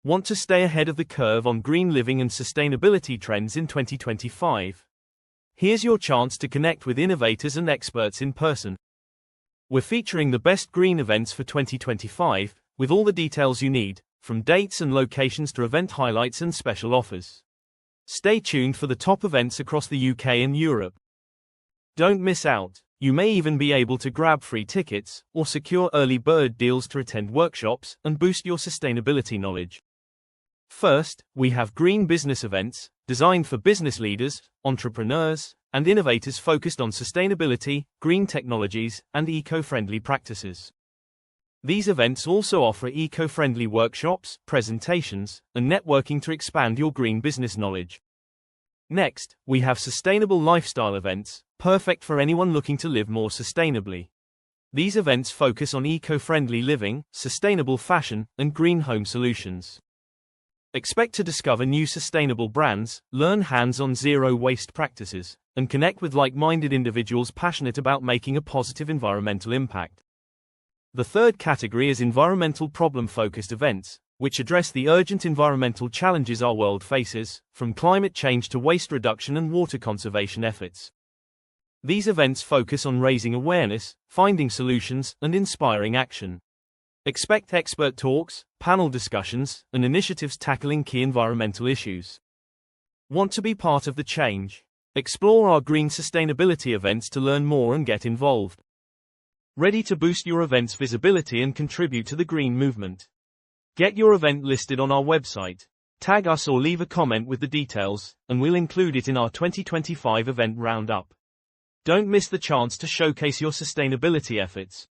Want to stay ahead of the curve on green living and sustainability trends in 2025? Here's your chance to connect with innovators and experts in person. We're featuring the best green events for 2025, with all the details you need, from dates and locations to event highlights and special offers. Stay tuned for the top events across the UK and Europe. Don't miss out. You may even be able to grab free tickets or secure early bird deals to attend workshops and boost your sustainability knowledge. First, we have green business events, designed for business leaders, entrepreneurs, and innovators focused on sustainability, green technologies, and eco-friendly practices. These events also offer eco-friendly workshops, presentations, and networking to expand your green business knowledge. Next, we have sustainable lifestyle events, perfect for anyone looking to live more sustainably. These events focus on eco-friendly living, sustainable fashion, and green home solutions. Expect to discover new sustainable brands, learn hands-on zero-waste practices, and connect with like-minded individuals passionate about making a positive environmental impact. The third category is environmental problem-focused events, which address the urgent environmental challenges our world faces, from climate change to waste reduction and water conservation efforts. These events focus on raising awareness, finding solutions, and inspiring action. Expect expert talks, panel discussions, and initiatives tackling key environmental issues. Want to be part of the change? Explore our green sustainability events to learn more and get involved. Ready to boost your event's visibility and contribute to the green movement? Get your event listed on our website. Tag us or leave a comment with the details, and we'll include it in our 2025 event roundup. Don't miss the chance to showcase your sustainability efforts.